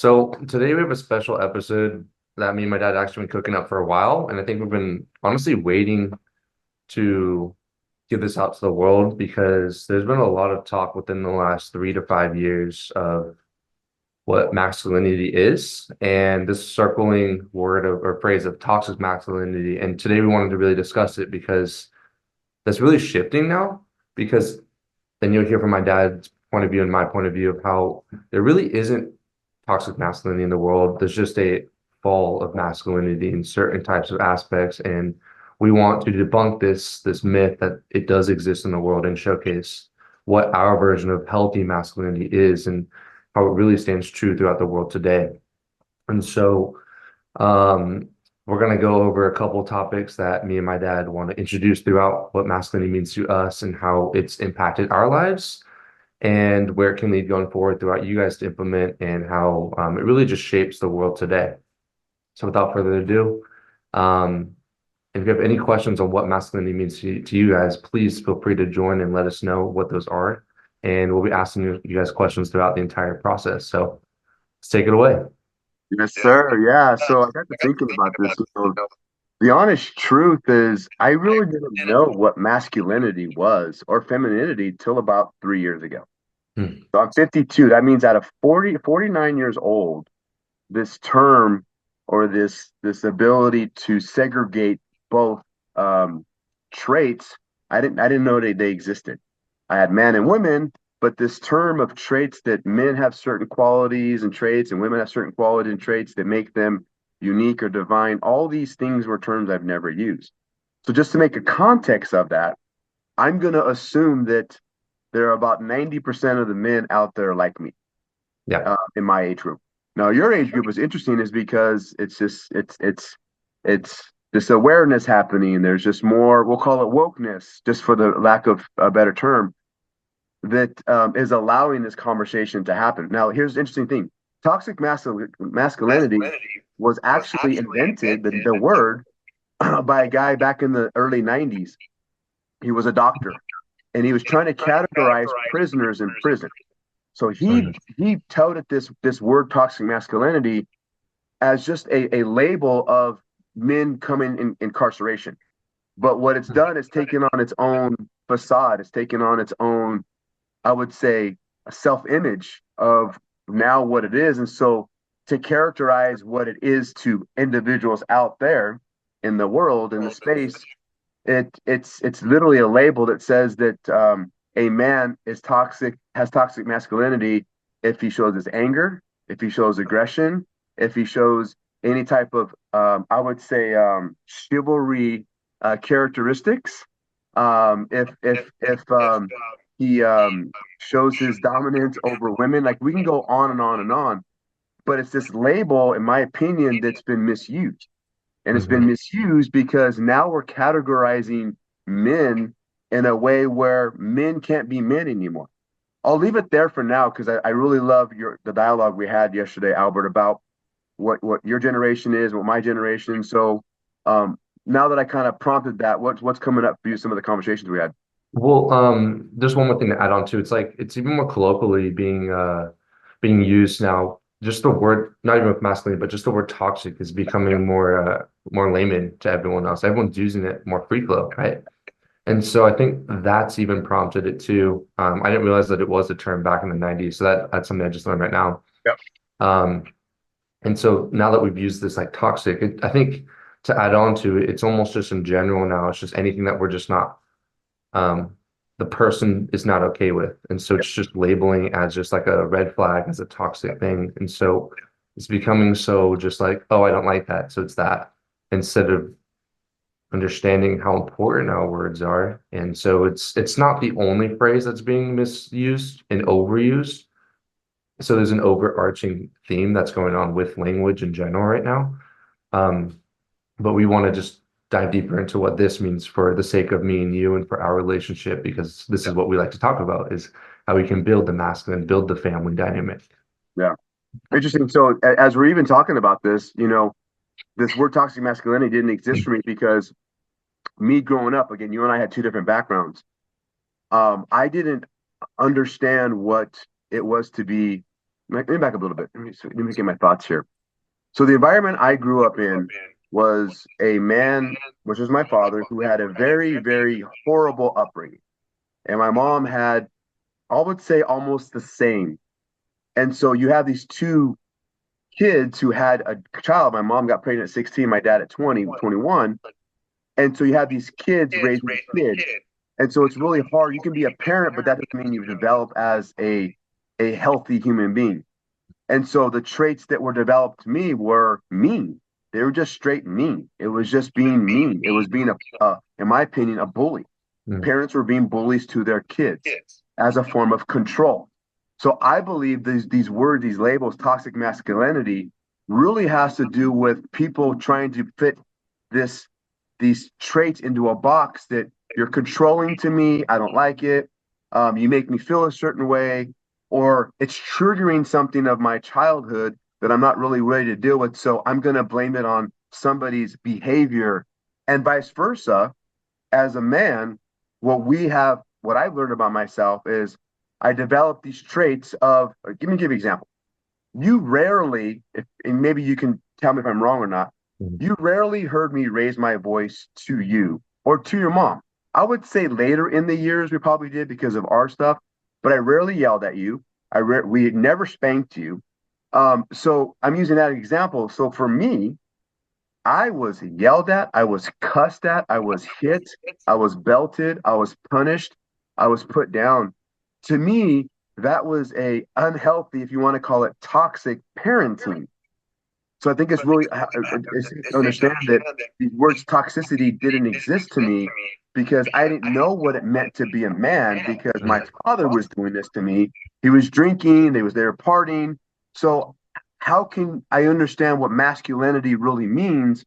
So today we have a special episode that me and my dad actually been cooking up for a while, and I think we've been honestly waiting to give this out to the world because there's been a lot of talk within the last 3 to 5 years of what masculinity is, and this circling word of or phrase of toxic masculinity. And today we wanted to really discuss it because that's really shifting now. Because then you'll hear from my dad's point of view and my point of view of how there really isn't toxic masculinity in the world. There's just a fall of masculinity in certain types of aspects, and we want to debunk this myth that it does exist in the world and showcase what our version of healthy masculinity is and how it really stands true throughout the world today. And so um, we're going to go over a couple topics that me and my dad want to introduce throughout what masculinity means to us and how it's impacted our lives and where it can lead going forward throughout you guys to implement and how it really just shapes the world today. So without further ado, um, if you have any questions on what masculinity means to you guys, please feel free to join and let us know what those are. And we'll be asking you guys questions throughout the entire process. So let's take it away. Yes, sir. Yeah. So I got to thinking about this. The honest truth is, I really didn't know what masculinity was or femininity till about 3 years ago. Hmm. So I'm 52. That means out of 49 years old, this term or this ability to segregate both um, traits, I didn't know they existed. I had men and women, but this term of traits that men have certain qualities and traits and women have certain qualities and traits that make them unique or divine, all these things were terms I've never used. So just to make a context of that, I'm going to assume that there are about 90% of the men out there like me Yeah. in my age group. Now, your age group is interesting, is because it's this awareness happening. There's just more, we'll call it wokeness, just for the lack of a better term, that is allowing this conversation to happen. Now, here's the interesting thing: toxic masculinity was actually invented, the word, by a guy back in the early 90s. He was a doctor, and he was trying to categorize prisoners in prison. So he Mhm. he touted this word toxic masculinity as just a label of men coming in incarceration. But what it's done is taken on its own facade. It's taken on its own, I would say, a self-image of now what it is. And so to characterize what it is to individuals out there in the world, in the space, it's literally a label that says that a man is toxic, has toxic masculinity if he shows his anger, if he shows aggression, if he shows any type of I would say chivalry characteristics. If he shows his dominance over women, like we can go on and on and on. But it's this label, in my opinion, that's been misused. And it's been Mhm. misused because now we're categorizing men in a way where men can't be men anymore. I'll leave it there for now because I really love the dialogue we had yesterday, Albert, about what your generation is, what my generation. So now that I kind of prompted that, what's coming up for you? Some of the conversations we had. Well, there's one more thing to add on to. It's like it's even more colloquially being used now. Just the word, not even with masculine, but just the word toxic is becoming more layman to everyone else. Everyone's using it more free flow, right? And so I think that's even prompted it too. I didn't realize that it was a term back in the 90s. So that's something I just learned right now. Yep. Um, and so now that we've used this like toxic, I think to add on to it, it's almost just in general now, it's just anything that we're just not um, the person is not okay with. And so it's just labeling it as just like a red flag, as a toxic thing. And so it's becoming so just like, oh, I don't like that. So it's that instead of understanding how important our words are. And so it's not the only phrase that's being misused and overused. So there's an overarching theme that's going on with language in general right now. Um, but we want to just dive deeper into what this means for the sake of me and you and for our relationship, because this is what we like to talk about is how we can build the masculine, build the family dynamic. Yeah. Interesting. So as we're even talking about this, this word toxic masculinity didn't exist for me because me growing up, again, you and I had two different backgrounds. I didn't understand what it was to be. let me back up a little bit. Let me get my thoughts here. So the environment I grew up in was a man, which was my father, who had a very, very horrible upbringing. And my mom had, I would say, almost the same. And so you have these two kids who had a child. My mom got pregnant at 16, my dad at 20, 21. And so you have these kids raising kids. And so it's really hard. You can be a parent, but that doesn't mean you develop as a healthy human being. And so the traits that were developed to me were mean. They were just straight mean. It was just being mean. It was being in my opinion, a bully. Mm. Parents were being bullies to their kids as a form of control. So I believe these words, these labels, toxic masculinity, really has to do with people trying to fit this these traits into a box that you're controlling to me. I don't like it. You make me feel a certain way, or it's triggering something of my childhood that I'm not really ready to deal with. So I'm going to blame it on somebody's behavior, and vice versa. As a man, what I've learned about myself is I developed these traits of, give you an example. You rarely, and maybe you can tell me if I'm wrong or not, Mm. you rarely heard me raise my voice to you or to your mom. I would say later in the years we probably did because of our stuff, but I rarely yelled at you. We never spanked you. So I'm using that example. So for me, I was yelled at, I was cussed at, I was hit, I was belted, I was punished, I was put down. To me, that was a unhealthy, if you want to call it toxic parenting. So I think it's really it's to understand that the words toxicity didn't exist to me because I didn't know what it meant to be a man because my father was doing this to me. He was drinking, they was there partying. So how can I understand what masculinity really means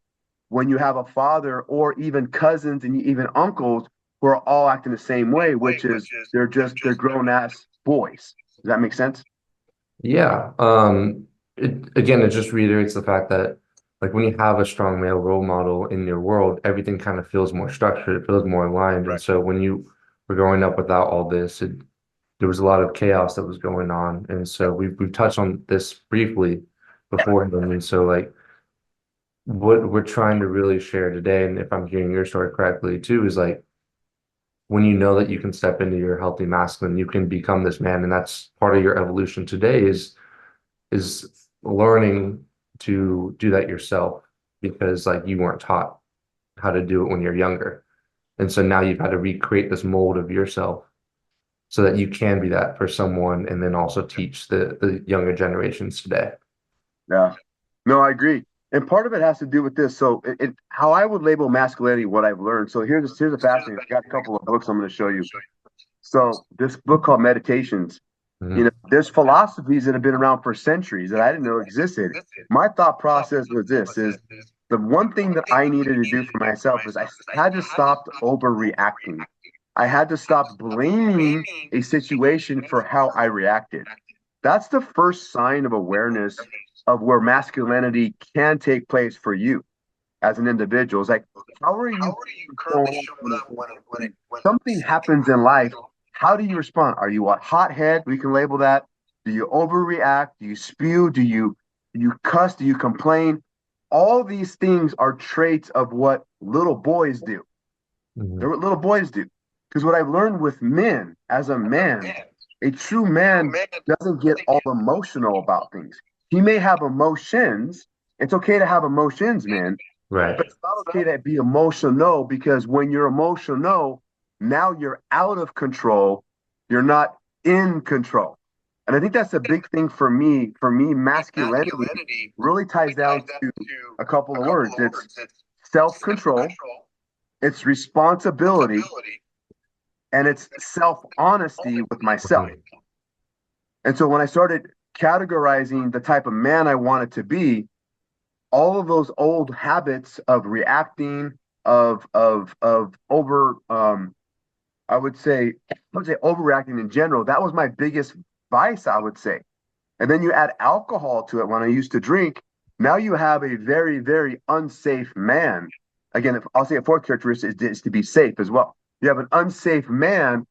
when you have a father or even cousins and even uncles who are all acting the same way, which is they're grown ass boys. Does that make sense? Yeah. It just reiterates the fact that like when you have a strong male role model in your world, everything kind of feels more structured, it feels more aligned. And Right. so when you were growing up without all this, there was a lot of chaos that was going on. And so we've touched on this briefly before. And so like what we're trying to really share today, and if I'm hearing your story correctly too, is like when you know that you can step into your healthy masculine, you can become this man, and that's part of your evolution today is learning to do that yourself because like you weren't taught how to do it when you're younger. And so now you've had to recreate this mold of yourself so that you can be that for someone and then also teach the younger generations today. Yeah. No, I agree. And part of it has to do with this. So, how I would label masculinity, what I've learned. So, here's a fascinating. I got a couple of books I'm going to show you. So, this book called Meditations, Mhm. there's philosophies that have been around for centuries that I didn't know existed. My thought process was this is the one thing that I needed to do for myself is I had to stop overreacting. I had to stop blaming a situation for how I reacted. That's the first sign of awareness of where masculinity can take place for you as an individual. It's like, how are you showing up when something happens in life? How do you respond? Are you a hothead? We can label that. Do you overreact? Do you spew? Do you cuss? Do you complain? All these things are traits of what little boys do. They're Mhm. what little boys do. Because what I've learned with men, as a man, a true man doesn't get all emotional about things. He may have emotions. It's okay to have emotions, man, Right. but it's not okay to be emotional because when you're emotional, now you're out of control. You're not in control. And I think that's a big thing for me. For me, masculinity really ties down to a couple of words. It's self-control, it's responsibility, and it's self-honesty with myself. Mhm. And so when I started categorizing the type of man I wanted to be, all of those old habits of reacting, of over I would say overreacting in general, that was my biggest vice, I would say. And then you add alcohol to it when I used to drink, now you have a very, very unsafe man. Again, if I'll say a fourth characteristic is to be safe as well. You have an unsafe man,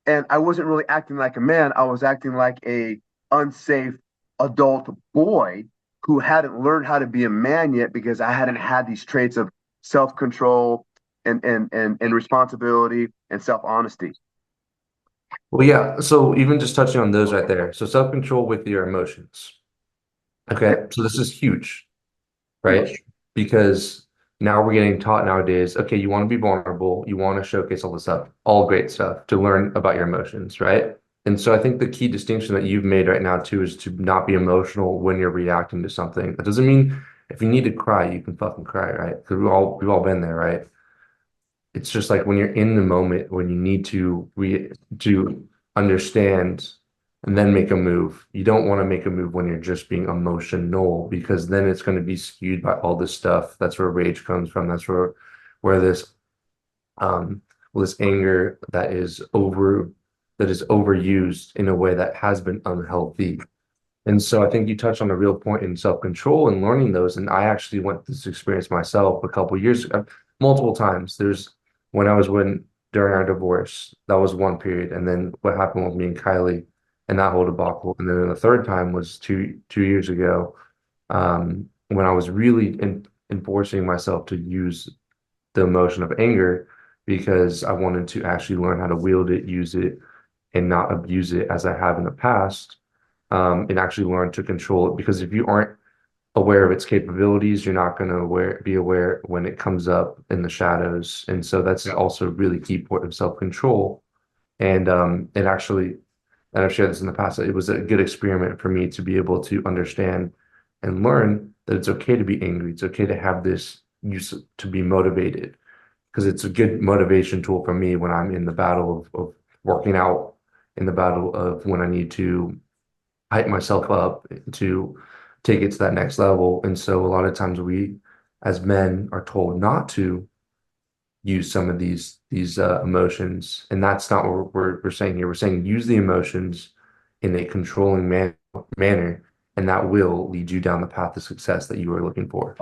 and I wasn't really acting like a man. I was acting like a unsafe, adult boy who hadn't learned how to be a man yet because I hadn't had these traits of self-control and responsibility and self-honesty. Well, yeah. So even just touching on those right there. So self-control with your emotions. Yeah, Okay. So this is huge, right? huge. Because now we're getting taught nowadays, okay, you want to be vulnerable, you want to showcase all this stuff, all great stuff to learn about your emotions, right? And so I think the key distinction that you've made right now too is to not be emotional when you're reacting to something. That doesn't mean if you need to cry, you can fucking cry, right? Because we've all been there, right? It's just like when you're in the moment, when you need to understand and then make a move. You don't want to make a move when you're just being emotional because then it's going to be skewed by all this stuff. That's where rage comes from. That's where this um this anger that is overused in a way that has been unhealthy. And so I think you touched on a real point in self-control and learning those. And I actually went through this experience myself a couple of years ago, multiple times. There's when I was when during our divorce, that was one period. And then what happened with me and Kylie and that whole debacle. And then the third time was two years ago, when I was really enforcing myself to use the emotion of anger because I wanted to actually learn how to wield it, use it, and not abuse it as I have in the past, and actually learn to control it. Because if you aren't aware of its capabilities, you're not going to be aware when it comes up in the shadows. And so that's also a really key point of self-control. And actually, and I've shared this in the past, it was a good experiment for me to be able to understand and learn that it's okay to be angry. It's okay to have this use to be motivated because it's a good motivation tool for me when I'm in the battle of working out, in the battle of when I need to hype myself up to take it to that next level. And so a lot of times we, as men, are told not to use some of these emotions, and that's not what we're saying here. We're saying use the emotions in a controlling manner, and that will lead you down the path of success that you are looking for.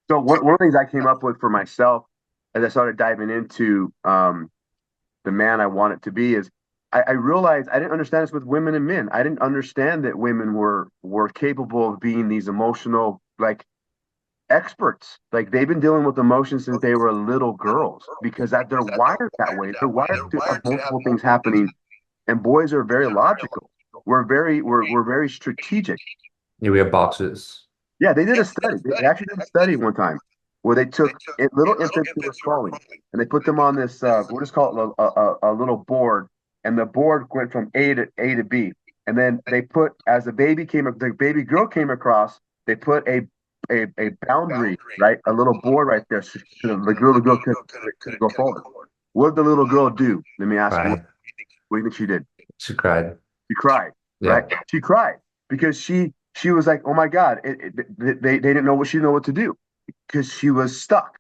So one of the things I came up with for myself as I started diving into the man I wanted to be is I realized I didn't understand this with women and men. I didn't understand that women were capable of being these emotional like experts. Like they've been dealing with emotions since they were little girls because they're wired that way. They're wired to have multiple things happening, and boys are very logical. We're very strategic. Yeah, we have boxes. Yeah, they did a study. They actually did a study one time where they took little infants who were crawling and they put them on this, we'll just call it a little board. And the board went from A to B. And then they put, as the baby girl came across, they put a boundary, right? A little board right there. So the girl could go forward. What did the little girl do? Let me ask you, Right. what do you think she did? She cried. She cried, right? Yeah. She cried because she was like, "Oh my God!" They didn't know what she didn't know what to do because she was stuck.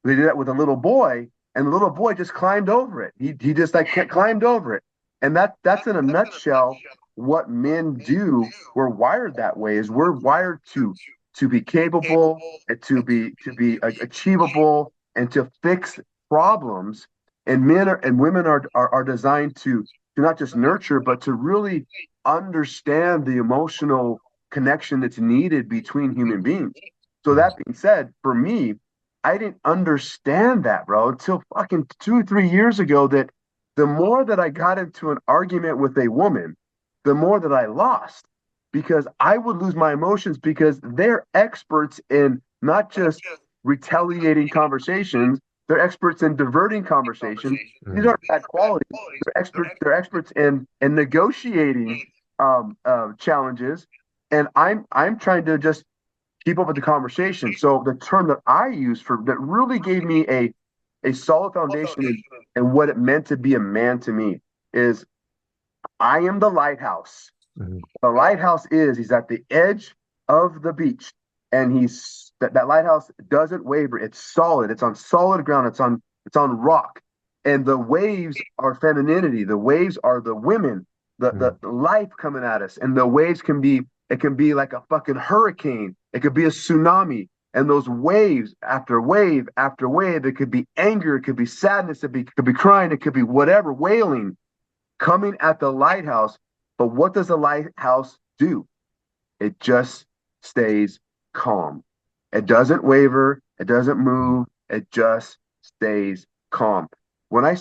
They did that with a little boy, and the little boy just climbed over it. He just like climbed over it, and that's in a nutshell what men do. We're wired that way. Is we're wired to be capable, and to be achievable, and to fix problems. And women are designed to not just nurture, but to really understand the emotional connection that's needed between human beings. So that being said, for me, I didn't understand that, bro, until fucking 2, 3 years ago. That the more that I got into an argument with a woman, the more that I lost because I would lose my emotions because they're experts in not just retaliating conversations, they're experts in diverting conversations. These Mm. aren't bad qualities. They're experts in negotiating challenges, and I'm trying to just keep up with the conversation. So the term that I use for that really gave me a solid foundation in what it meant to be a man to me is I am the lighthouse. Mhm. The lighthouse is he's at the edge of the beach, and that lighthouse doesn't waver. It's solid. It's on solid ground. It's on rock, and the waves are femininity. The waves are the women, the life coming at us, and the waves can be like a fucking hurricane. It could be a tsunami. And those waves after wave after wave, it could be anger, it could be sadness, it could be crying, it could be whatever, wailing coming at the lighthouse. But what does the lighthouse do? It just stays calm. It doesn't waver. It doesn't Mm. move. It just stays calm. When I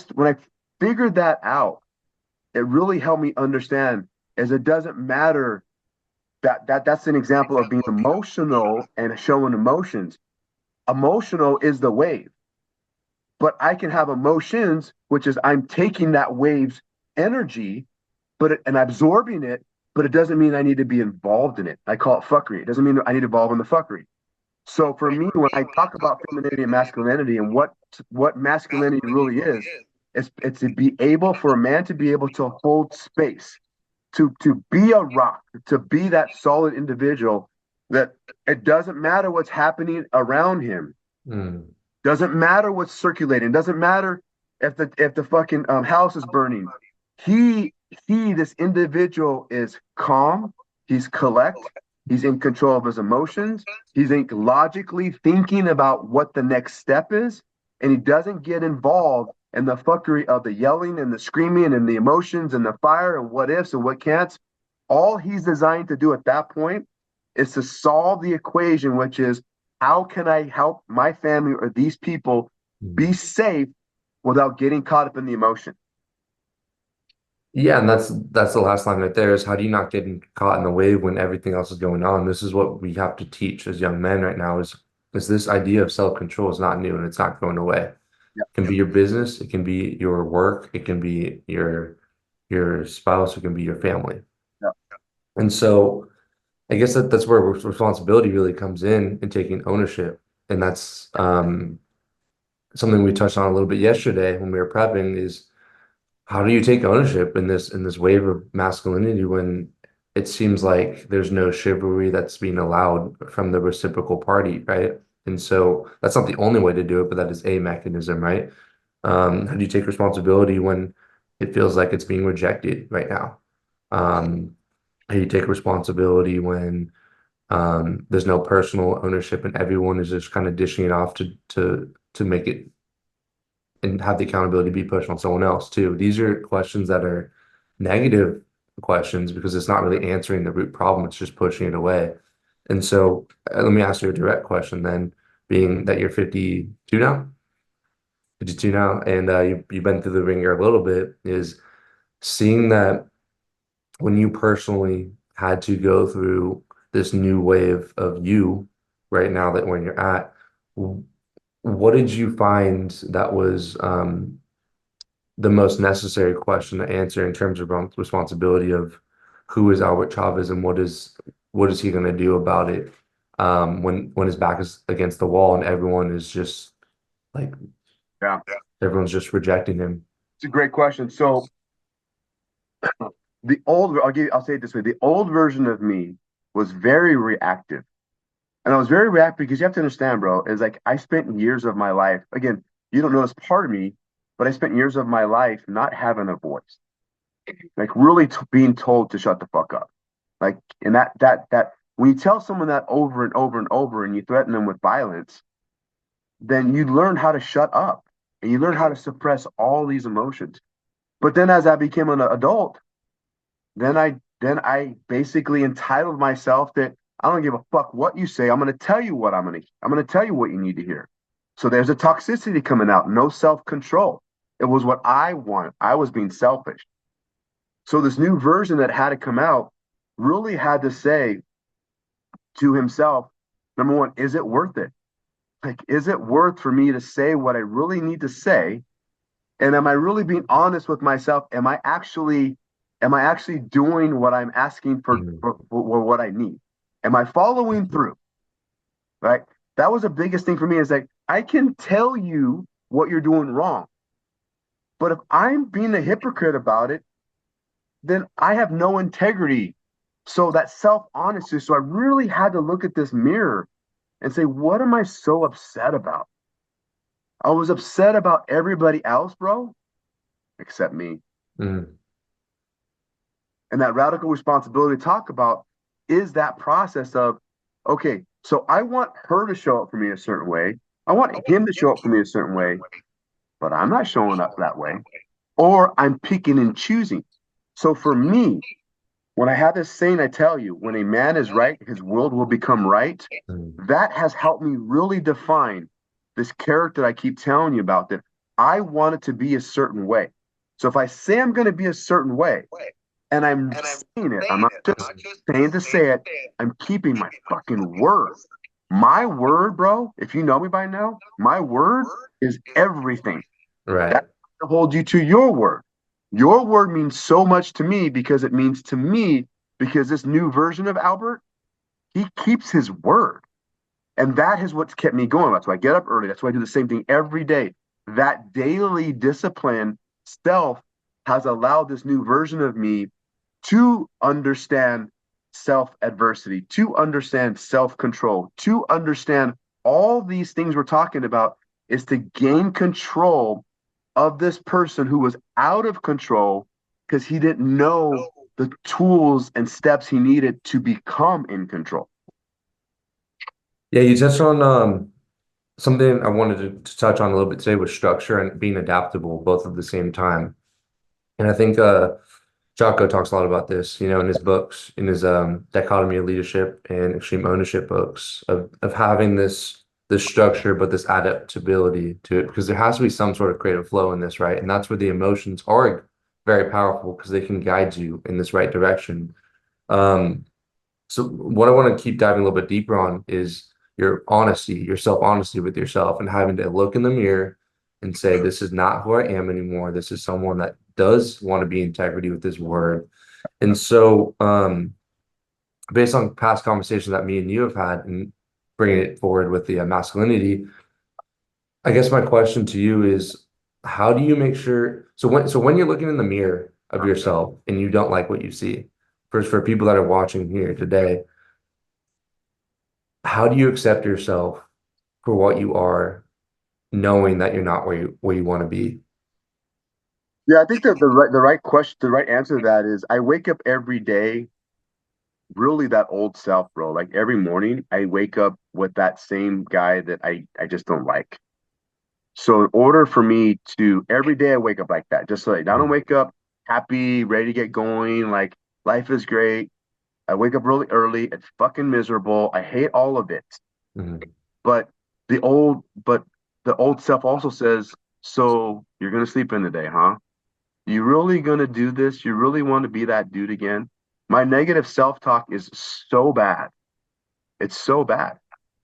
figured that out, it really helped me understand is it doesn't matter that's an example of being emotional and showing emotions. Emotional is the wave, but I can have emotions, which is I'm taking that wave's energy, and absorbing it, but it doesn't mean I need to be involved in it. I call it fuckery. It doesn't mean I need to involve in the fuckery. So for me, when I talk about femininity and masculinity and what masculinity really is, it's to be able for a man to be able to hold space, to be a rock, to be that solid individual that it doesn't matter what's happening around him, Mm. doesn't matter what's circulating, doesn't matter if the fucking house is burning. He this individual is calm, he's collect, he's in control of his emotions, he's logically thinking about what the next step is, and he doesn't get involved in the fuckery of the yelling and the screaming and the emotions and the fire and what ifs and what can'ts. All he's designed to do at that point is to solve the equation, which is how can I help my family or these people be Mm. safe without getting caught up in the emotion? Yeah, and that's the last line right there is how do you not get caught in the wave when everything else is going on? This is what we have to teach as young men right now is this idea of self-control is not new and it's not going away. It Yeah, can be your business, it can be your work, it can be your spouse, it can be your family. yeah, And so I guess that's where responsibility really comes in taking ownership. And that's something we touched on a little bit yesterday when we were prepping is how do you take ownership in this wave of masculinity when it seems like there's no chivalry that's being allowed from the reciprocal party, right? And so that's not the only way to do it, but that is a mechanism, right? How do you take responsibility when it feels like it's being rejected right now? Um, how do you take responsibility when there's no personal ownership and everyone is just kind of dishing it off to make it and have the accountability be pushed on someone else too. These are questions that are negative questions because it's not really answering the root problem, it's just pushing it away. And so let me ask you a direct question then, being that you're 52 now, 52 now, and you've been through the ringer a little bit, is seeing that when you personally had to go through this new wave of you right now that when you're at, what did you find that was the most necessary question to answer in terms of responsibility of who is Albert Chavez and what is he going to do about it when his back is against the wall and everyone is just like yeah. everyone's just rejecting him. It's a great question. So I'll say it this way: the old version of me was very reactive, and I was very reactive because you have to understand, bro. Is like I spent years of my life. Again, you don't know this part of me, but I spent years of my life not having a voice, like really being told to shut the fuck up. Like, and that when you tell someone that over and over and over, and you threaten them with violence, then you learn how to shut up and you learn how to suppress all these emotions. But then as I became an adult, then I basically entitled myself that I don't give a fuck what you say. I'm going to tell you what I'm going to tell you what you need to hear. So there's a toxicity coming out, no self-control. It was what I wanted. I was being selfish. So this new version that had to come out really had to say to himself, number one, is it worth it? Like, is it worth for me to say what I really need to say? And am I really being honest with myself? Am I actually doing what I'm asking Mhm. for what I need? Am I following through? Right? That was the biggest thing for me is like I can tell you what you're doing wrong. But if I'm being a hypocrite about it, then I have no integrity. So that self-honesty. So I really had to look at this mirror and say, what am I so upset about? I was upset about everybody else, bro, except me. Mhm. And that radical responsibility to talk about is that process of, okay, so I want her to show up for me a certain way. I want him to show up for me a certain way, but I'm not showing up that way. Or I'm picking and choosing. So for me, When I have this saying, I tell you, when a man is right, his world will become right. Mm. That has helped me really define this character I keep telling you about, that I want it to be a certain way. So if I say I'm going to be a certain way and I'm saying it, I'm not just saying to say it, I'm keeping my fucking word. My word, bro, if you know me by now, my word is everything. Right. That holds you to your word. Your word means so much to me because it means to me because this new version of Albert, he keeps his word. And that is what's kept me going. That's why I get up early. That's why I do the same thing every day. That daily discipline self has allowed this new version of me to understand self adversity, to understand self control, to understand all these things we're talking about is to gain control of this person who was out of control because he didn't know the tools and steps he needed to become in control. Yeah, you touched on something I wanted to touch on a little bit today was structure and being adaptable both at the same time. And I think Jocko talks a lot about this, in his books, in his Dichotomy of Leadership and Extreme Ownership books, of having this structure, but this adaptability to it, because there has to be some sort of creative flow in this, right? And that's where the emotions are very powerful because they can guide you in this right direction. Um, so what I want to keep diving a little bit deeper on is your honesty, your self-honesty with yourself, and having to look in the mirror and say, this is not who I am anymore. This is someone that does want to be integrity with his word. And so, based on past conversations that me and you have had and bringing it forward with the masculinity, I guess my question to you is, how do you make sure? So when you're looking in the mirror of yourself and you don't like what you see, first for people that are watching here today, how do you accept yourself for what you are, knowing that you're not where you want to be? Yeah, I think that the right question, the right answer to that is I wake up every day really that old self, bro. Like every morning I wake up with that same guy that I just don't like. So in order for me to every day I wake up like that, just like I don't Mhm. wake up happy, ready to get going, like life is great. I wake up really early. It's fucking miserable. I hate all of it. Mhm. But but the old self also says, so you're gonna sleep in today, huh? You really gonna do this? You really want to be that dude again? My negative self-talk is so bad. It's so bad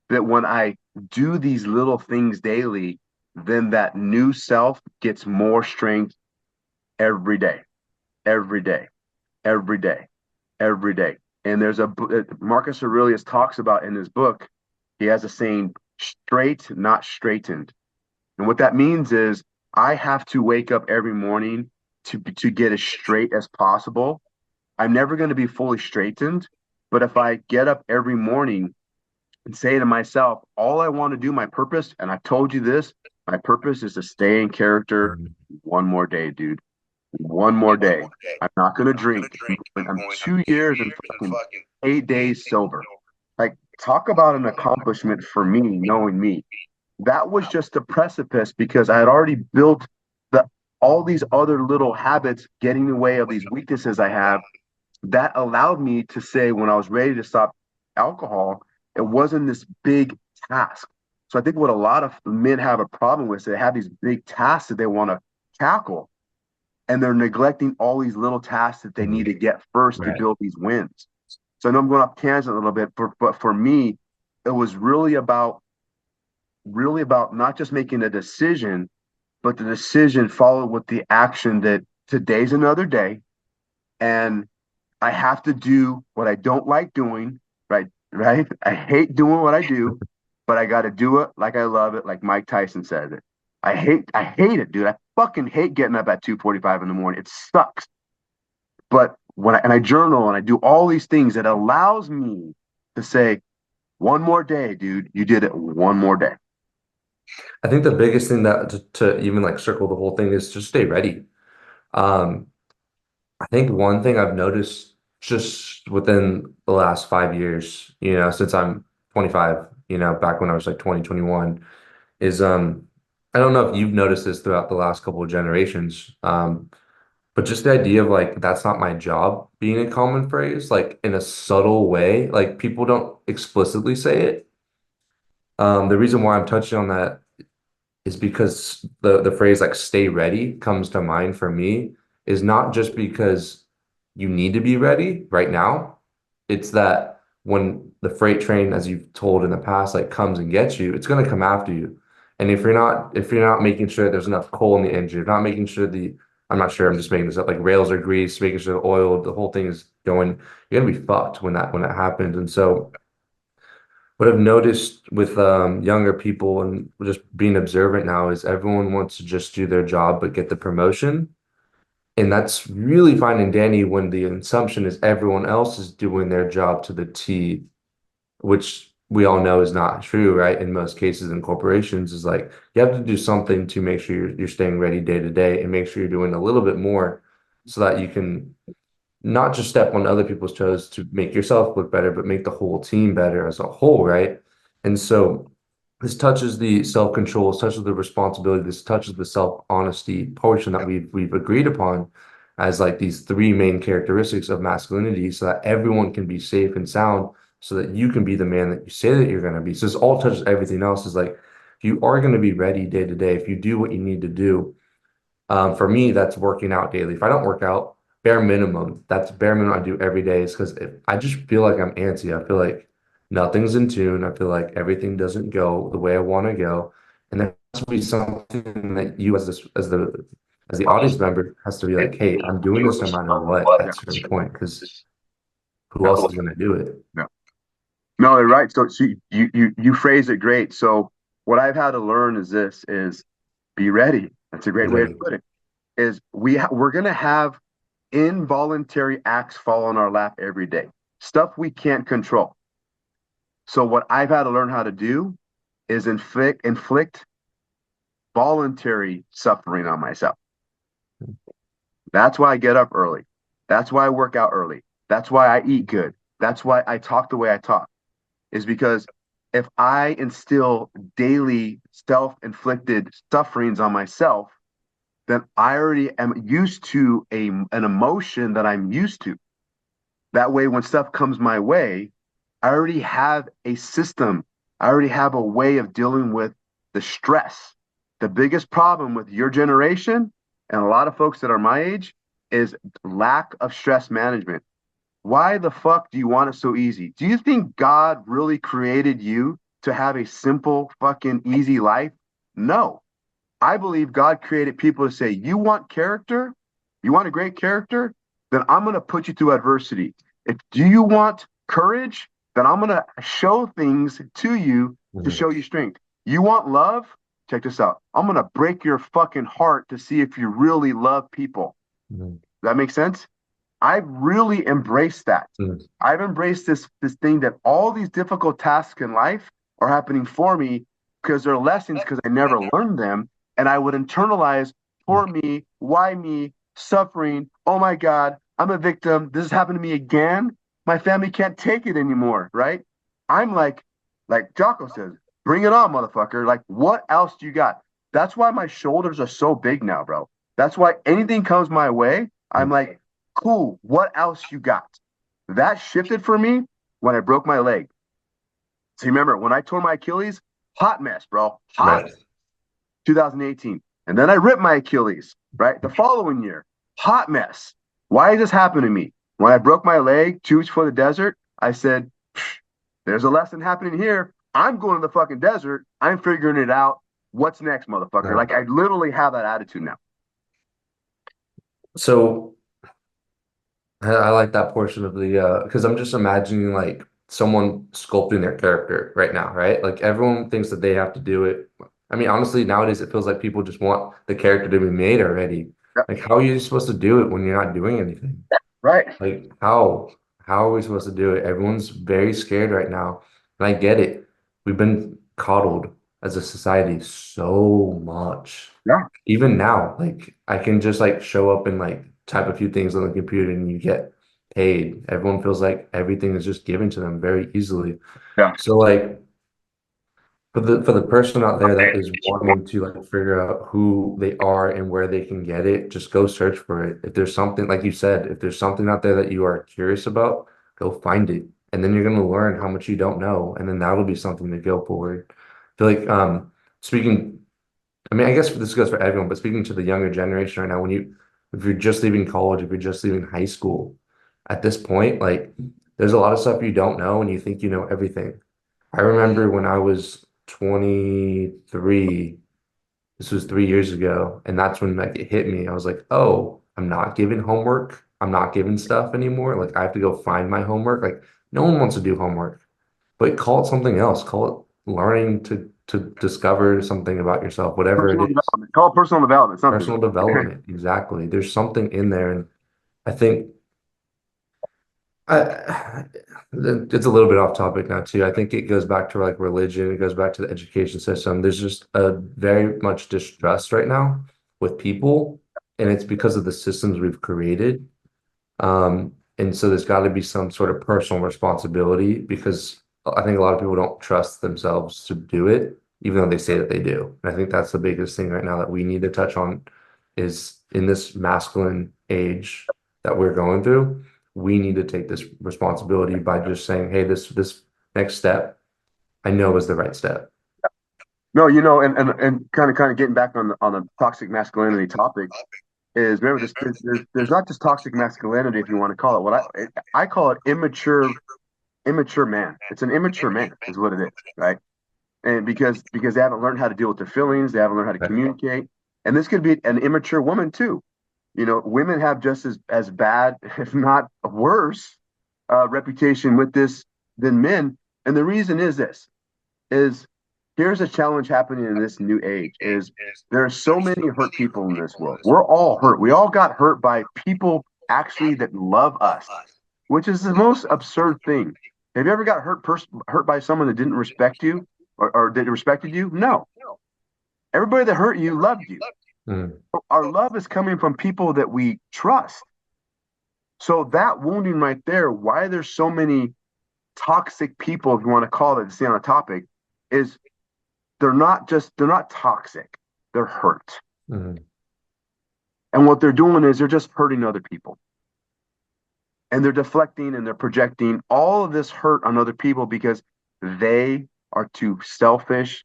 that when I do these little things daily, then that new self gets more strength every day, every day, every day, every day. And there's Marcus Aurelius talks about in his book, he has a saying, straight, not straightened. And what that means is I have to wake up every morning to get as straight as possible. I'm never going to be fully straightened, but if I get up every morning and say to myself, all I want to do, my purpose, and I've told you this, my purpose is to stay in character Mhm. one more day, dude. One more day. I'm not going to drink. I'm 2 years and fucking 8 days sober. Like, talk about an accomplishment for me, knowing me. That was just a precipice because I had already built the all these other little habits getting in the way of these weaknesses I have that allowed me to say when I was ready to stop alcohol, it wasn't this big task. So I think what a lot of men have a problem with is they have these big tasks that they want to tackle, and they're neglecting all these little tasks that they need Mhm. to get first to Right. build these wins. So I know I'm going off tangent a little bit, but for me, it was really about not just making a decision, but the decision followed with the action that today's another day, and I have to do what I don't like doing, right? Right? I hate doing what I do, but I got to do it like I love it, like Mike Tyson said it. I hate it, dude. I fucking hate getting up at 2:45 in the morning. It sucks. But I journal and I do all these things, it allows me to say, one more day, dude. You did it one more day. I think the biggest thing that to even like circle the whole thing is just stay ready. Um, I think one thing I've noticed just within the last 5 years, since I'm 25, back when I was like 20, 21, is I don't know if you've noticed this throughout the last couple of generations. But just the idea of like that's not my job being a common phrase, like in a subtle way, like people don't explicitly say it. The reason why I'm touching on that is because the phrase like stay ready comes to mind for me is not just because you need to be ready right now. It's that when the freight train, as you've told in the past, like comes and gets you, it's gonna come after you. And if you're not making sure there's enough coal in the engine, if you're not making sure I'm not sure, I'm just making this up, like rails are greased, making sure the oil, the whole thing is going, you're gonna be fucked when that happens. And so what I've noticed with younger people and just being observant now is everyone wants to just do their job but get the promotion. And that's really fine and dandy when the assumption is everyone else is doing their job to the T, which we all know is not true, right? In most cases in corporations, is like you have to do something to make sure you're staying ready day to day and make sure you're doing a little bit more so that you can not just step on other people's toes to make yourself look better, but make the whole team better as a whole, right? And so this touches the self-control, this touches the responsibility, this touches the self-honesty portion that we've agreed upon as like these three main characteristics of masculinity so that everyone can be safe and sound so that you can be the man that you say that you're going to be. So this all touches everything else is like you are going to be ready day to day if you do what you need to do for me, that's working out daily. If I don't work out, bare minimum, that's bare minimum I do every day is because I just feel like I'm antsy. I feel like nothing's in tune. I feel like everything doesn't go the way I want to go. And there has to be something that you as the audience member has to be like, hey, I'm doing this no matter what at a certain point, because who Yeah. else is going to do it? Yeah. No, you're right. So you phrase it great. So what I've had to learn is this is be ready. That's a Be great way to ready. put it. Is we're gonna have involuntary acts fall on our lap every day. Stuff we can't control. So what I've had to learn how to do is inflict voluntary suffering on myself. That's why I get up early. That's why I work out early. That's why I eat good. That's why I talk the way I talk. Is because if I instill daily self-inflicted sufferings on myself, then I already am used to an emotion that I'm used to. That way, when stuff comes my way, I already have a system. I already have a way of dealing with the stress. The biggest problem with your generation and a lot of folks that are my age is lack of stress management. Why the fuck do you want it so easy? Do you think God really created you to have a simple, fucking easy life? No. I believe God created people to say, you want character? You want a great character? Then I'm going to put you through adversity. If do you want courage? Then I'm going to show things to you to Mhm, show you strength. You want love? Check this out. I'm going to break your fucking heart to see if you really love people. mhm, Does that make sense? I've really embraced that. mhm, I've embraced this thing that all these difficult tasks in life are happening for me because they're lessons because I never learned them. And I would internalize mhm, poor me, why me, suffering. Oh my God, I'm a victim. This has happened to me again. My family can't take it anymore, right? I'm like Jocko says, bring it on, motherfucker. Like, what else do you got? That's why my shoulders are so big now, bro. That's why anything comes my way, I'm mhm. like, cool, what else you got? That shifted for me when I broke my leg. So you remember when I tore my Achilles, hot mess, bro, hot, Right. 2018. And then I ripped my Achilles, right? The following year, hot mess. Why did this happen to me? When I broke my leg 2 weeks before the desert, I said, there's a lesson happening here. I'm going to the fucking desert. I'm figuring it out. What's next, motherfucker? No. Like, I literally have that attitude now. So I like that portion of the because I'm just imagining like someone sculpting their character right now, right? Like everyone thinks that they have to do it. I mean, honestly, nowadays it feels like people just want the character to be made already. Yeah, Like, how are you supposed to do it when you're not doing anything? right. Like, how are we supposed to do it? Everyone's very scared right now, and I get it. We've been coddled as a society so much. Yeah. Even now, like I can just like show up and like type a few things on the computer and you get paid. Everyone feels like everything is just given to them very easily. Yeah. So like For the person out there that is wanting to like figure out who they are and where they can get it, just go search for it. If there's something, like you said, if there's something out there that you are curious about, go find it. And then you're gonna learn how much you don't know, and then that'll be something to go forward. I feel like speaking, I mean, I guess this goes for everyone, but speaking to the younger generation right now, if you're just leaving college, if you're just leaving high school, at this point, like there's a lot of stuff you don't know and you think you know everything. I remember when I was 23, this was 3 years ago, and that's when like it hit me. I was like, oh, I'm not given homework. I'm not given stuff anymore. Like I have to go find my homework. Like no one wants to do homework, but call it something else. Call it learning to discover something about yourself, whatever it Personal is. development. Call it personal development, something. Personal development, exactly. There's something in there, and I think I it's a little bit off topic now too. I think it goes back to like religion, it goes back to the education system. There's just a very much distrust right now with people, and it's because of the systems we've created. And so there's got to be some sort of personal responsibility because I think a lot of people don't trust themselves to do it, even though they say that they do. And I think that's the biggest thing right now that we need to touch on is in this masculine age that we're going through, we need to take this responsibility by just saying, hey, this next step I know is the right step. No, and kind of getting back on the toxic masculinity topic is remember this. There's not just toxic masculinity if you want to call it. I call it immature man. It's an immature man is what it is, right? And because they haven't learned how to deal with their feelings, they haven't learned how to Okay. communicate, and this could be an immature woman too. Women have just as bad, if not worse, reputation with this than men. And the reason is this is here's a challenge happening in this new age is there are so many hurt people in this world. We're all hurt. We all got hurt by people actually that love us, which is the most absurd thing. Have you ever got hurt by someone that didn't respect you or that respected you? No. Everybody that hurt you loved you. Mhm. Our love is coming from people that we trust. So that wounding right there, why there's so many toxic people, if you want to call it, to stay on a topic, is they're not toxic, they're hurt. Mhm. And what they're doing is they're just hurting other people. And they're deflecting and they're projecting all of this hurt on other people because they are too selfish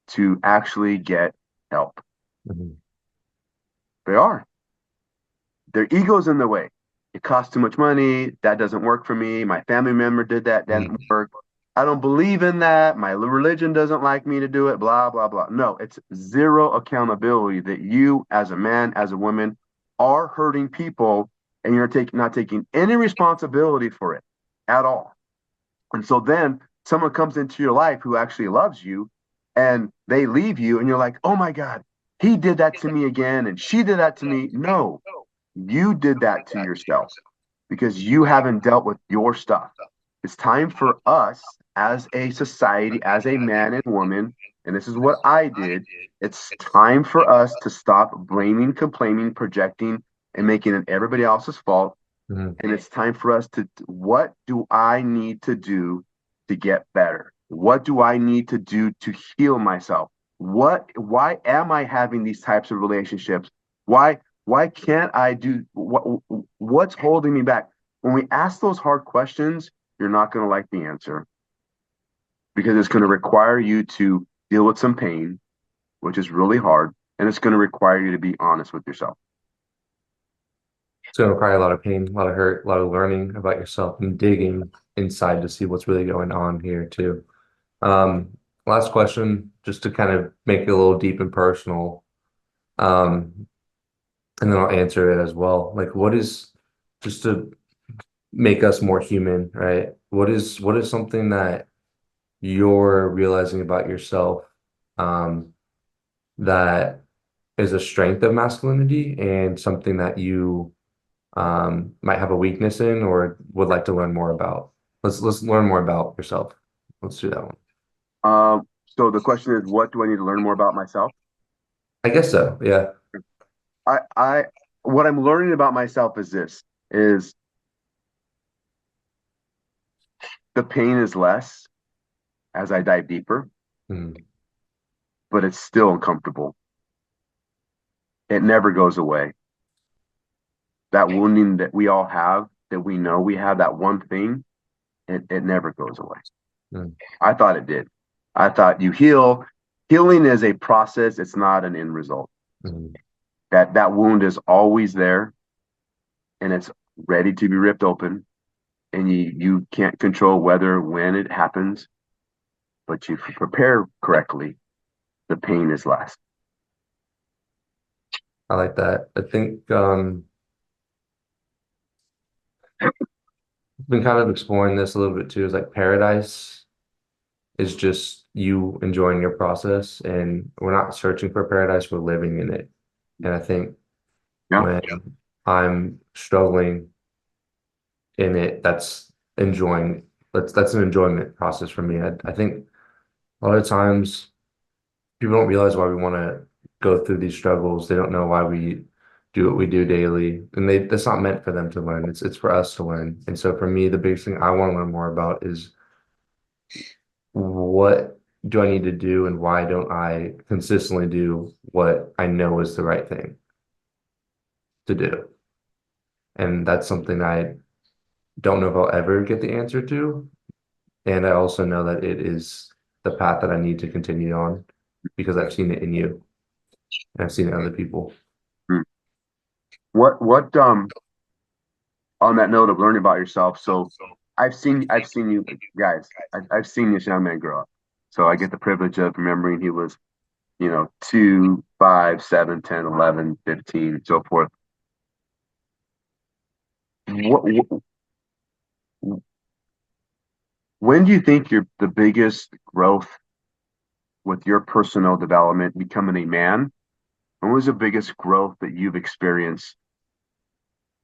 to actually get help. Mhm. They are. Their ego's in the way. It costs too much money. That doesn't work for me. My family member did that. That didn't Mhm. work. I don't believe in that. My religion doesn't like me to do it. Blah, blah, blah. No, it's zero accountability that you, as a man, as a woman, are hurting people and you're not taking any responsibility for it at all. And so then someone comes into your life who actually loves you and they leave you and you're like, oh my God, he did that to me again and she did that to me. No, you did that to yourself because you haven't dealt with your stuff. It's time for us as a society, as a man and woman, and this is what I did. It's time for us to stop blaming, complaining, projecting, and making it everybody else's fault. Mhm. And it's time for us to, what do I need to do to get better? What do I need to do to heal myself? Why am I having these types of relationships? Why can't I what's holding me back? When we ask those hard questions, you're not going to like the answer because it's going to require you to deal with some pain, which is really hard, and it's going to require you to be honest with yourself. It's going to require a lot of pain, a lot of hurt, a lot of learning about yourself and digging inside to see what's really going on here too. Um, Last question, just to kind of make it a little deep and personal, um, and then I'll answer it as well. Like, what is just to make us more human, right? What is something that you're realizing about yourself, um, that is a strength of masculinity and something that you might have a weakness in or would like to learn more about? Let's learn more about yourself. Let's do that one. So the question is, what do I need to learn more about myself? I guess so. Yeah. I what I'm learning about myself is this is the pain is less as I dive deeper. Mhm. but it's still uncomfortable. It never goes away. That wounding that we all have, that we know we have, that one thing, it never goes away. Mm, I thought it did. I thought you heal. Healing is a process, it's not an end result. mm. That wound is always there and it's ready to be ripped open. And you can't control whether when it happens, but if you prepare correctly, the pain is less. I like that. I think I've been kind of exploring this a little bit too. Is like paradise is just you enjoying your process, and we're not searching for paradise, we're living in it. And I think Yeah. when I'm struggling in it, that's enjoying that's an enjoyment process for me. I think a lot of times people don't realize why we want to go through these struggles. They don't know why we do what we do daily, and that's not meant for them to learn. It's for us to learn. And so for me, the biggest thing I want to learn more about is what do I need to do, and why don't I consistently do what I know is the right thing to do? And that's something I don't know if I'll ever get the answer to. And I also know that it is the path that I need to continue on because I've seen it in you and I've seen it in other people. Hmm. What on that note of learning about yourself, so I've seen you guys, I've seen this young man grow up. So I get the privilege of remembering he was, 2, 5, 7, 10, 11, 15, so forth. What, when do you think your the biggest growth with your personal development becoming a man? When was the biggest growth that you've experienced,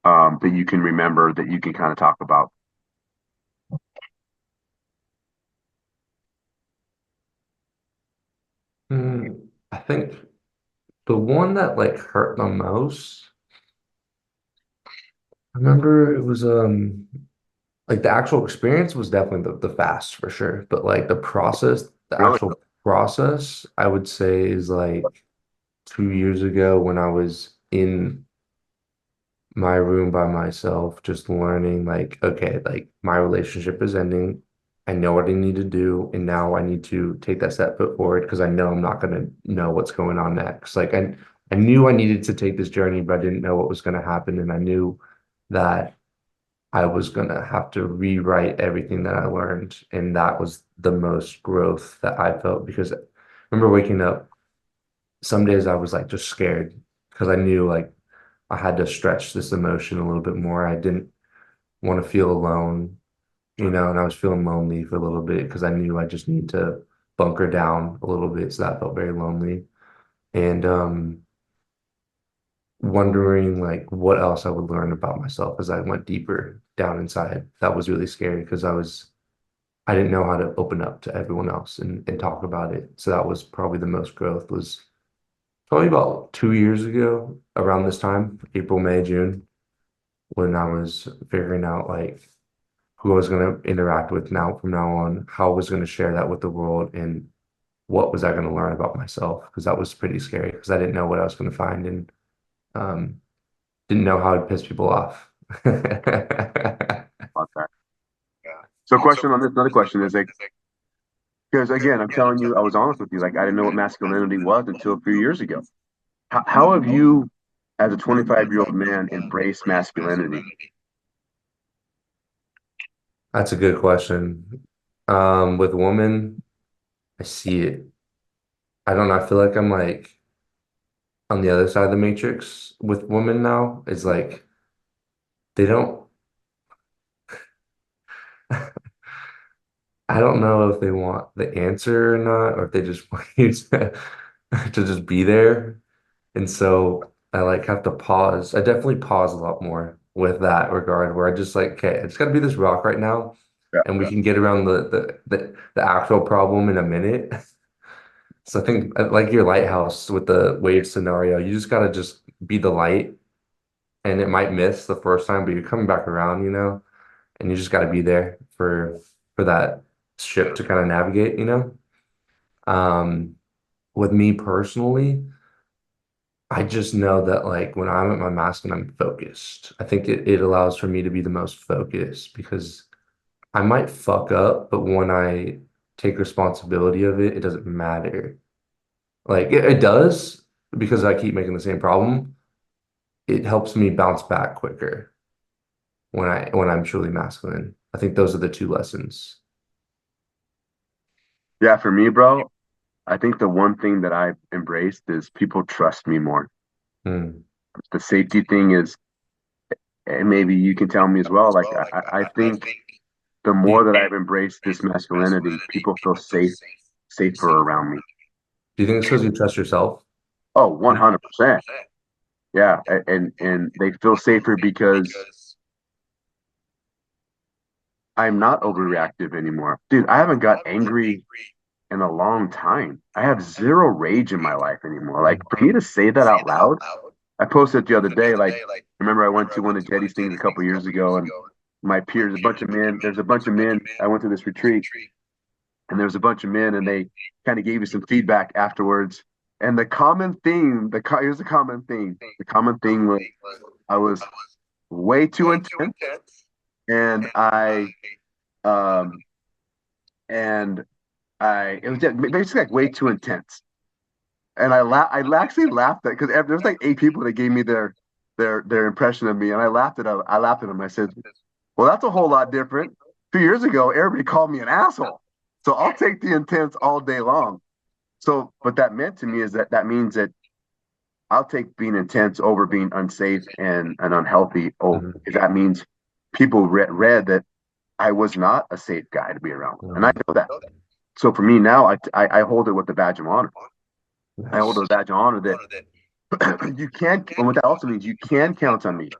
that you can remember, that you can kind of talk about? I think the one that like hurt the most, I remember it was like the actual experience was definitely the fast for sure, but like the Really? actual process, I would say is like 2 years ago when I was in my room by myself, just learning like, okay, like my relationship is ending. I know what I need to do, and now I need to take that step foot forward because I know I'm not gonna know what's going on next. Like I knew I needed to take this journey, but I didn't know what was gonna happen, and I knew that I was gonna have to rewrite everything that I learned, and that was the most growth that I felt because I remember waking up. Some days I was like just scared because I knew like I had to stretch this emotion a little bit more. I didn't want to feel alone, and I was feeling lonely for a little bit because I knew I just needed to bunker down a little bit. So that felt very lonely. And wondering like what else I would learn about myself as I went deeper down inside. That was really scary because I didn't know how to open up to everyone else and talk about it. So that was probably the most growth was probably about 2 years ago around this time, April, May, June, when I was figuring out like who I was going to interact with now from now on, how I was going to share that with the world, and what was I going to learn about myself, because that was pretty scary because I didn't know what I was going to find and um, didn't know how to piss people off. About that. So, question on this, another question is like, because again, I'm telling you, I was honest with you. Like, I didn't know what masculinity was until a few years ago. How have you, as a 25-year-old man, embraced masculinity? That's a good question. With women, I see it. I don't know. I feel like I'm like on the other side of the matrix with women now. It's like they don't, I don't know if they want the answer or not, or if they just want you to just be there. And so I like have to pause. I definitely pause a lot more with that regard, where I just like, okay, I just gotta be this rock right now, Yeah. and we can get around the actual problem in a minute. So I think like your lighthouse with the wave scenario, you just gotta just be the light, and it might miss the first time, but you're coming back around, and you just gotta be there for that ship to kind of navigate. Um, with me personally, I just know that like when I'm at my masculine, I'm focused. I think it allows for me to be the most focused because I might fuck up, but when I take responsibility of it, it doesn't matter. Like it does because I keep making the same problem. It helps me bounce back quicker when I'm truly masculine. I think those are the two lessons. Yeah, for me, bro, I think the one thing that I've embraced is people trust me more. Mm. The safety thing is, and maybe you can tell me as well, like I think the Do you, more that I've embraced this masculinity, people feel safer around me. do you think it's because you trust yourself? Oh, 100%. Yeah, and they feel safer because I'm not overreactive anymore. Dude, I haven't got angry in a long time. I have zero rage in my life anymore. Like for me to say that out loud, I posted the other day, like, remember I went to one of Jetty's things a couple years ago and my peers, a bunch of men, there's a bunch of men. I went to this retreat and there was a bunch of men and they kind of gave me some feedback afterwards. And the common theme, here's the common thing. The common thing was I was way too intense and um, and it was basically like way too intense. And I actually laughed at because there was like eight people that gave me their impression of me, and I laughed at them. I said, "Well, that's a whole lot different. 2 years ago, everybody called me an asshole, so I'll take the intense all day long." So, what that meant to me is that means that I'll take being intense over being unsafe and unhealthy. Oh, Mhm. that means people read that I was not a safe guy to be around, and I Mhm. know that. So for me now, I hold it with the badge of honor. I hold it Nice. with the badge of honor that you can, and what that also means, you can count on me.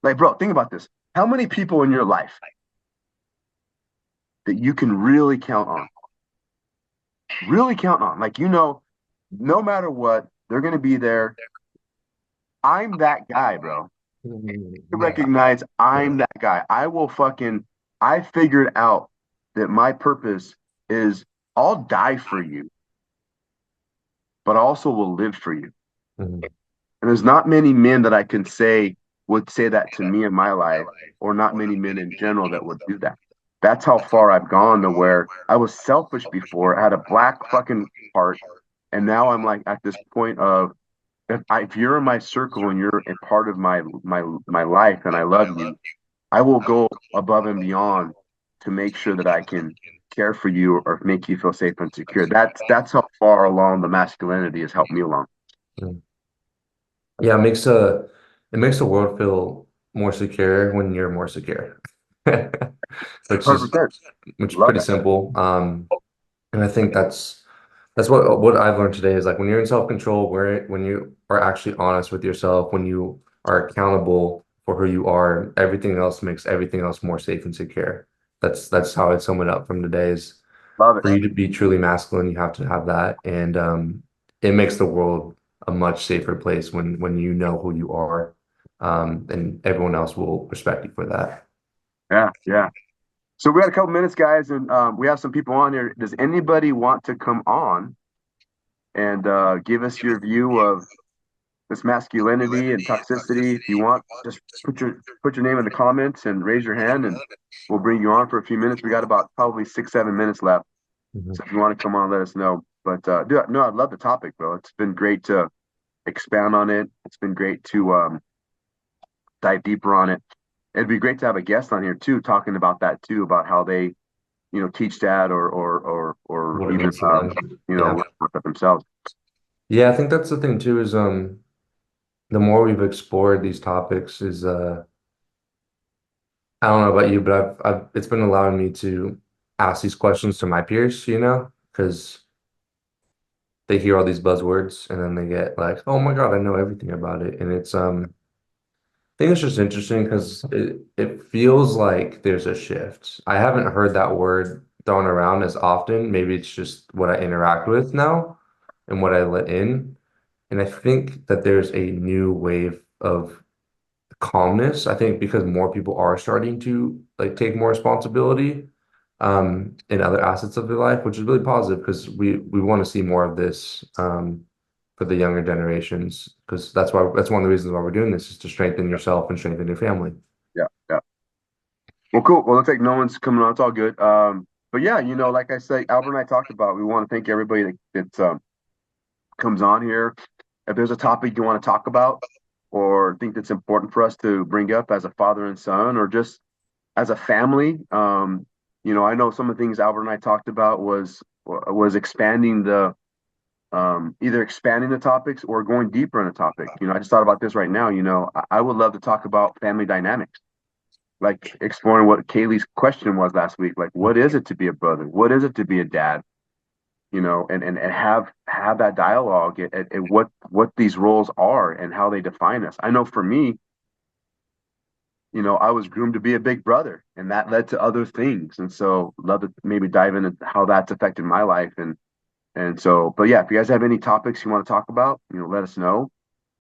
Like, bro, think about this. How many people in your life that you can really count on? Like, no matter what, they're going to be there. I'm that guy, bro. Mhm. You Yeah. recognize Yeah. I'm that guy. I figured out that my purpose is I'll die for you, but I also will live for you. Mhm. And there's not many men that I can say would say that to me in my life, or not many men in general that would do that. That's how far I've gone to where I was selfish before. I had a black fucking heart. And now I'm like at this point of if you're in my circle and you're a part of my life and I love you, I will go above and beyond to make sure that I can care for you or make you feel safe and secure. That's how far along the masculinity has helped me along. Mhm. Yeah, it makes the world feel more secure when you're more secure. Which is 100%. which is Love pretty that. simple. And I think that's what I've learned today is like when you're in self-control, where when you are actually honest with yourself, when you are accountable for who you are, everything else makes everything else more safe and secure. That's how I'd sum it up from today is Love it. for you to be truly masculine, you have to have that. And it makes the world a much safer place when you know who you are. And everyone else will respect you for that. Yeah, yeah. So we got a couple minutes, guys, and we have some people on here. Does anybody want to come on and give us your view of this masculinity and toxicity? If you want, just put your name in the comments and raise your hand, and we'll bring you on for a few minutes. We got about probably 6, 7 minutes left. Mhm. So if you want to come on, let us know. But dude, no, I love the topic, bro. It's been great to expound on it. It's been great to dive deeper on it. It'd be great to have a guest on here too, talking about that too, about how they teach that or What it even means to them. Yeah. learn about that themselves. Yeah, I think that's the thing too, is the more we've explored these topics is I don't know about you, but I've it's been allowing me to ask these questions to my peers, because they hear all these buzzwords and then they get like, oh my God, I know everything about it. And it's I think it's just interesting because it feels like there's a shift. I haven't heard that word thrown around as often. Maybe it's just what I interact with now and what I let in. And I think that there's a new wave of calmness. I think because more people are starting to like take more responsibility. in other assets of their life, which is really positive because we want to see more of this for the younger generations because that's one of the reasons why we're doing this is to strengthen yourself and strengthen your family. Yeah, yeah. Well, cool. Well, looks like no one's coming on. It's all good. But yeah, like I said, Albert and I talked about, we want to thank everybody that comes on here. If there's a topic you want to talk about or think that's important for us to bring up as a father and son, or just as a family, I know some of the things Albert and I talked about was expanding the either expanding the topics or going deeper in a topic. I just thought about this right now. I would love to talk about family dynamics, like exploring what Kaylee's question was last week. Like, what is it to be a brother? What is it to be a dad? And have that dialogue at what these roles are and how they define us. I know for me, I was groomed to be a big brother, and that led to other things. And so, love to maybe dive into how that's affected my life. And so, but yeah, if you guys have any topics you want to talk about, let us know.